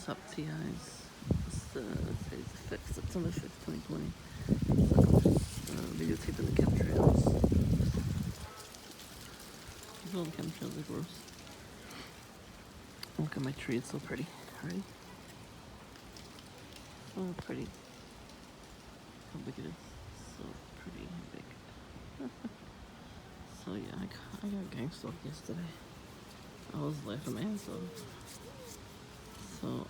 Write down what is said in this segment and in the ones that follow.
What's up, TIs? It's fixed. September 5th, 2020. So I'm just videotaping the chemtrails. All the chemtrails are gross. Look at my tree, it's so pretty. Ready? So pretty. How big it is. So pretty and big. So yeah, I got gang stalked yesterday. I was laughing my ass off. So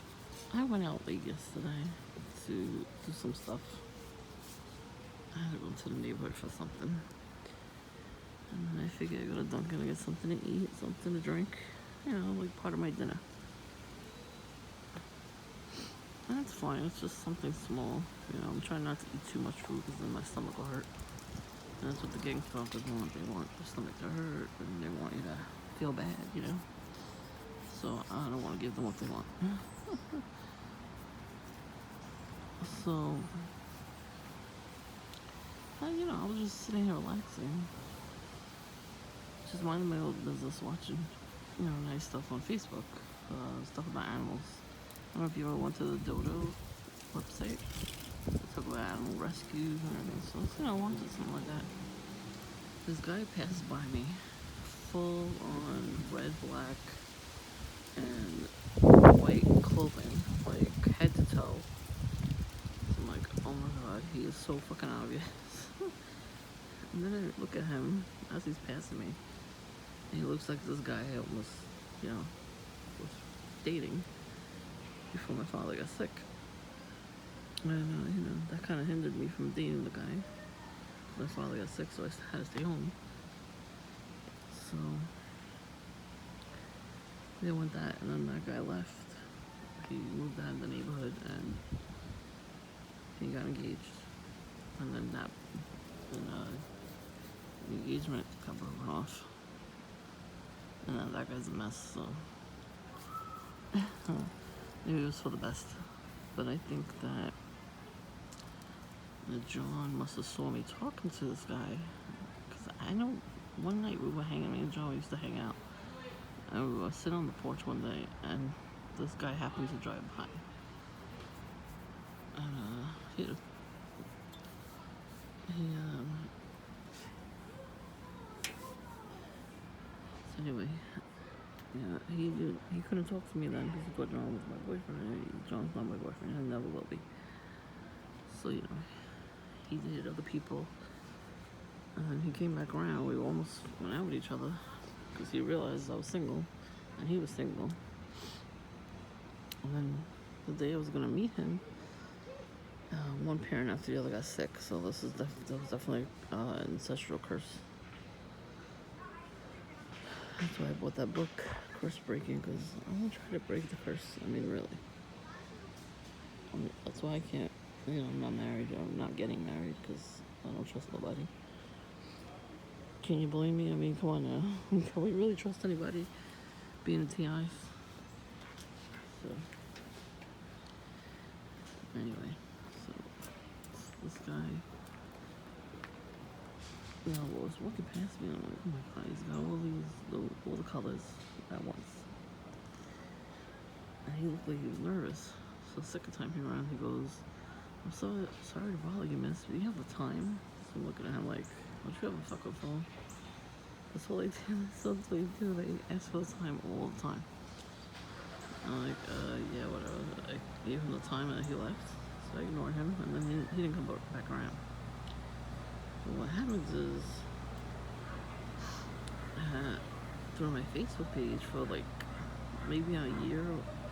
I went out late yesterday to do some stuff. I had to go to the neighborhood for something. And then I figured I'd go to Dunkin' and get something to eat, something to drink. You know, like part of my dinner. And that's fine, it's just something small. You know, I'm trying not to eat too much food because then my stomach will hurt. And that's what the gang stalkers want. They want your stomach to hurt and they want you to feel bad, you know? So I don't want to give them what they want. So, you know, I was just sitting here relaxing. Just minding my old business, watching, you know, nice stuff on Facebook. Stuff about animals. I don't know if you ever went to the Dodo website. They talk about animal rescues and everything. So, you know, I wanted something like that. This guy passes by me, full on red, black, and white clothing, like head to toe. So I'm like, oh my god, he is so fucking obvious. And then I look at him as he's passing me. And he looks like this guy I almost, you know, was dating before my father got sick. And, you know, that kind of hindered me from dating the guy. My father got sick, so I had to stay home. So, they went that, and then that guy left. He moved out of the neighborhood, and he got engaged. And then that, the engagement got broken off. And then that guy's a mess, so maybe it was for the best. But I think that John must have saw me talking to this guy. Because I know one night we were hanging, me and John used to hang out. And we were sitting on the porch one day, and this guy happened to drive by. And so anyway, yeah, he couldn't talk to me then because he thought John was my boyfriend. John's not my boyfriend, and never will be. So, you know, he dated other people. And then he came back around. We almost went out with each other because he realized I was single and he was single. And then the day I was going to meet him, one parent after the other got sick. So this is that was definitely an ancestral curse. That's why I bought that book, Curse Breaking, because I want to try to break the curse. I mean, really. That's why I can't, you know, I'm not married, or I'm not getting married, because I don't trust nobody. Can you blame me? I mean, come on now. Can we really trust anybody being a TI? So, anyway, so this guy, you know, was walking past me, and I'm like, oh my god, he's got all the colors at once. And he looked like he was nervous. So the second time he ran, he goes, I'm so sorry to bother you, miss, but you have the time? So I'm looking at him like, don't you have a fucking phone? That's all they do. That's all they do. They ask for the time all the time. I'm like, yeah, whatever. I gave him the time and he left. So I ignored him, and then he didn't come back around. But what happens is, through my Facebook page for like maybe a year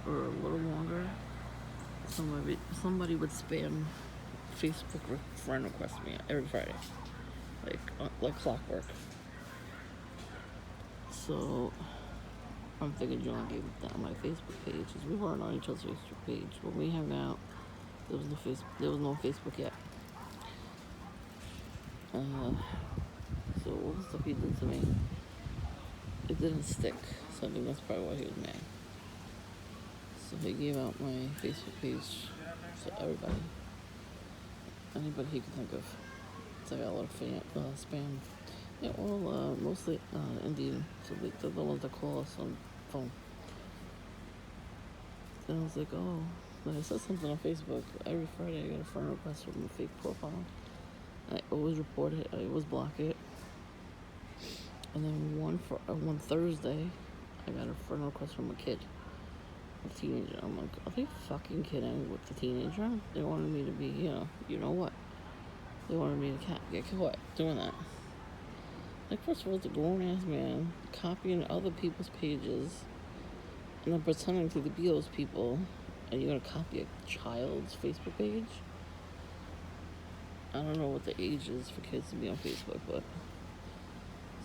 or a little longer, somebody would spam Facebook friend request me every Friday, like clockwork. So I'm thinking John gave that on my Facebook page because we weren't on each other's Facebook page. When we hung out, there was no Facebook yet. So all the stuff he did to me, it didn't stick. So I think that's probably why he was mad. So he gave out my Facebook page to everybody, anybody he could think of. So I got a lot of spam. Yeah, all mostly Indian. So they're the ones that call us on phone. And I was like, oh, like I said something on Facebook. Every Friday I get a friend request from a fake profile. I always report it. I always block it. And then one Thursday, I got a friend request from a kid, a teenager. I'm like, are they fucking kidding with the teenager? They wanted me to be, you know what? They wanted me to get caught doing that. Like, first of all, it's a grown-ass man copying other people's pages and then pretending to be those people, and you're gonna copy a child's Facebook page? I don't know what the age is for kids to be on Facebook, but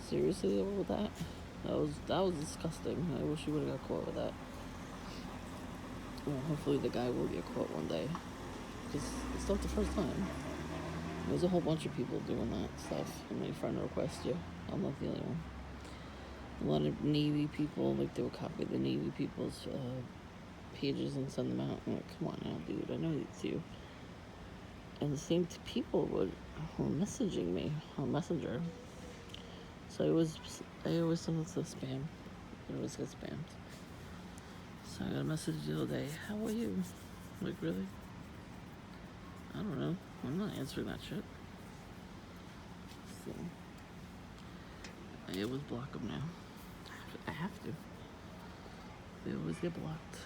seriously, they were with that? That was disgusting. I wish he would have got caught with that. Well, hopefully the guy will get caught one day, because it's not the first time. There's a whole bunch of people doing that stuff. And my friend requests you. I'm not the only one. A lot of Navy people, like, they would copy the Navy people's pages and send them out. I'm like, come on now, dude, I know it's you. And the same people were messaging me on Messenger. So I always send it to spam. It always gets spammed. So I got a message the other day, how are you? I'm like, really? I don't know. I'm not answering that shit. So I always block them now. I have to. They always get blocked.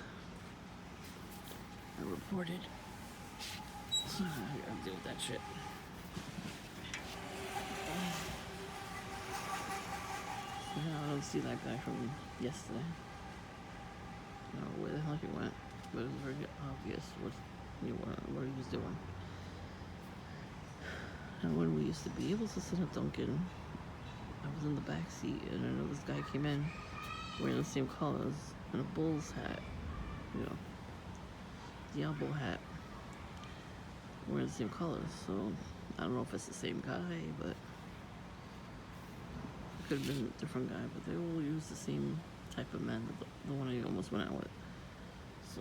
I reported. So I gotta deal with that shit. Yeah, I don't see that guy from yesterday. I don't know where the hell he went, but it was very obvious what he was doing. And when we used to be able to sit at Dunkin', I was in the back seat, and I know this guy came in wearing the same colors and a Bulls hat, Diablo hat, wearing the same colors. So I don't know if it's the same guy, but it could have been a different guy. But they all use the same type of men, the one I almost went out with. So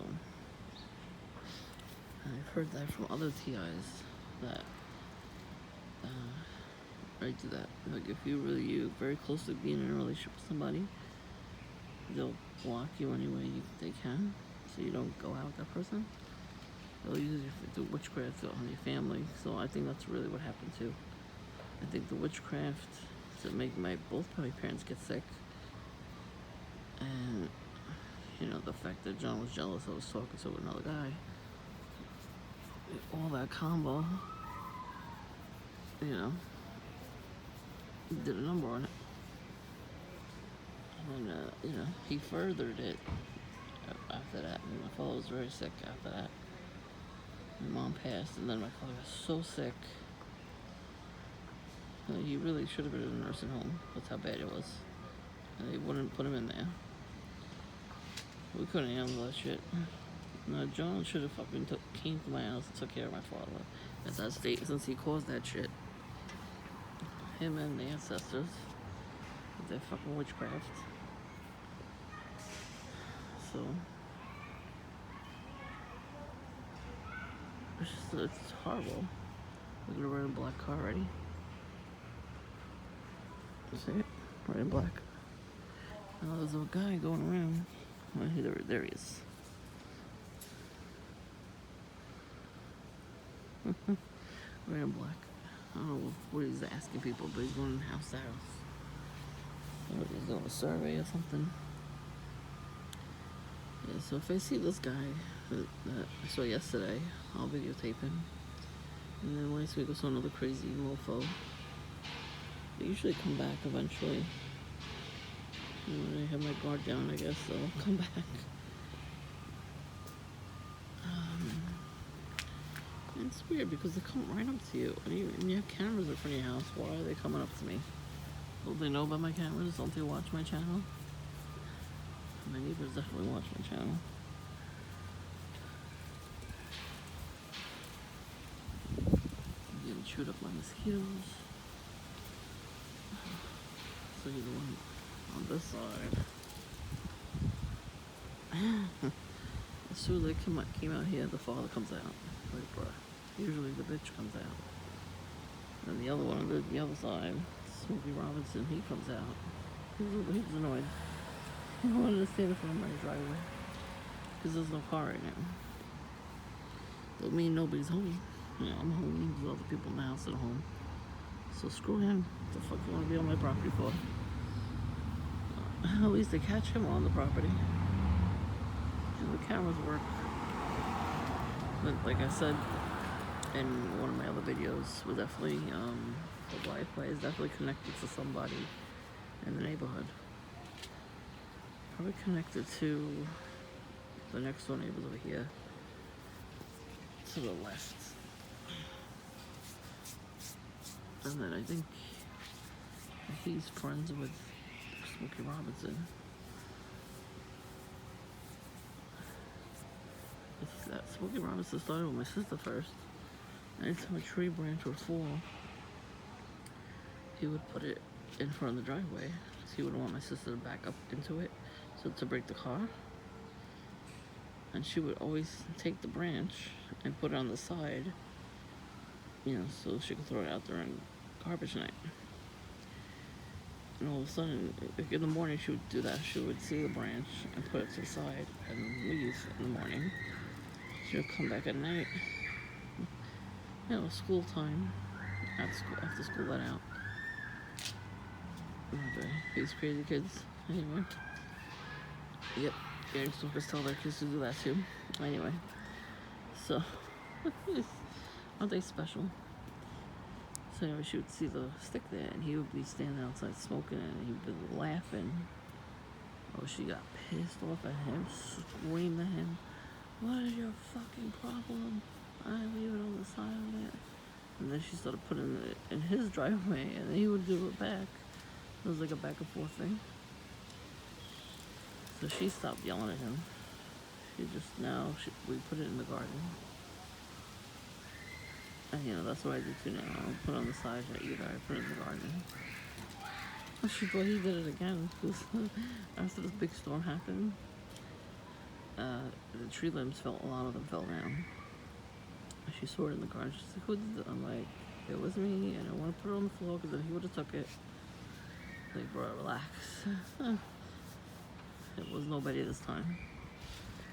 I've heard that from other TIs that I do that. Like, if you're very close to being in a relationship with somebody, they'll block you any way they can, so you don't go out with that person. They'll use the witchcraft on your family. So I think that's really what happened too. I think the witchcraft to make both my parents get sick, and the fact that John was jealous I was talking to another guy, all that combo, did a number on it. And he furthered it after that. And my father was very sick after that. My mom passed, and then my father was so sick. He really should have been in a nursing home. That's how bad it was. And they wouldn't put him in there. We couldn't handle that shit. John should have fucking came to my house and took care of my father at that state, since he caused that shit. Him and the ancestors with their fucking witchcraft. So it's horrible. We're gonna run a black car already. See it? Right in black. Now there's a guy going around. Oh, there he is. Right in black. I don't know what he's asking people, but he's going house to house. He's doing a survey or something. Yeah, so if I see this guy that I saw yesterday, I'll videotape him. And then once we go to another crazy mofo, they usually come back eventually. I have my guard down, I guess, so I'll come back. It's weird because they come right up to you, and you have cameras in front of your house. Why are they coming up to me? Don't they know about my cameras? Don't they watch my channel? My neighbors definitely watch my channel. I'm getting chewed up by mosquitoes. So you're the one on this side. As soon as they came out here, the father comes out. Like, bruh. Usually the bitch comes out. And the other one on the other side, Smokey Robinson, he comes out. He's annoyed. He wanted to stand in front of my driveway. because there's no car right now. Don't mean nobody's home. You know, I'm home. There's other people in the house at home. So screw him. What the fuck you want to be on my property for? At least they catch him on the property. The cameras work. But like I said in one of my other videos, we're definitely, the Wi-Fi is definitely connected to somebody in the neighborhood. Probably connected to the next door neighbors over here. To the left. And then I think he's friends with Smokey Robinson. It's that Smokey Robinson started with my sister first. Anytime a tree branch would fall, he would put it in front of the driveway. So he wouldn't want my sister to back up into it, so to break the car. And she would always take the branch and put it on the side, you know, so she could throw it out there on garbage night. And all of a sudden, in the morning she would do that. She would see the branch and put it to the side and leave in the morning. She would come back at night, you know, school time, after school let out. Okay, these crazy kids. Anyway. Yep, gang stalkers tell their kids to do that too. Anyway, so, aren't they special? So anyway, she would see the stick there, and he would be standing outside smoking, and he would be laughing. Oh, she got pissed off at him, screamed at him, "What is your fucking problem? I leave it on the side of it." And then she started putting it in his driveway, and then he would do it back. It was like a back and forth thing. So she stopped yelling at him. We put it in the garden. And you know, that's what I do too now. I'll put it on the side, either I put it in the garden. She thought he did it again, because after this big storm happened, the tree limbs a lot of them fell down. She saw it in the garden. She's like, "Who did it?" I'm like, "It was me, and I want to put it on the floor, because then he would have took it." Like, bro, relax. It was nobody this time.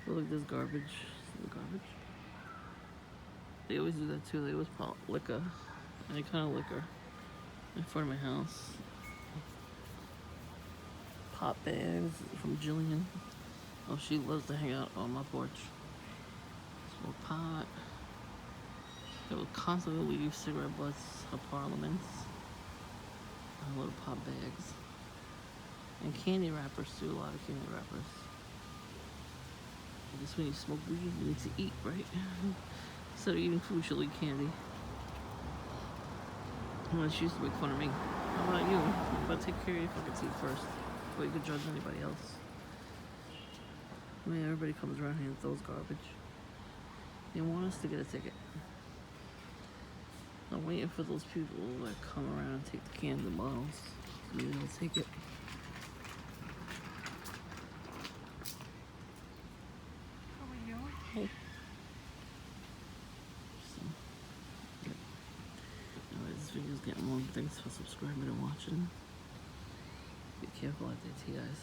But look, there's garbage. See the garbage? They always do that too. They always put liquor, any kind of liquor, in front of my house. Pop bags from Jillian. Oh, she loves to hang out on my porch. Smoke pot. They will constantly leave cigarette butts of parliaments. And little pop bags. And candy wrappers too, a lot of candy wrappers. I guess when you smoke weed, you need to eat, right? Instead of eating food, she'll eat candy. Well, she used to make fun of me. How about you? But take care of your fucking teeth first, before you can judge anybody else. I mean, everybody comes around here and throws garbage. They want us to get a ticket. I'm waiting for those people that come around and take the cans and bottles. Maybe they'll take it. How are you? Hey. So, yep. Anyway, this video's getting long. Thanks for subscribing and watching. Be careful out there, guys.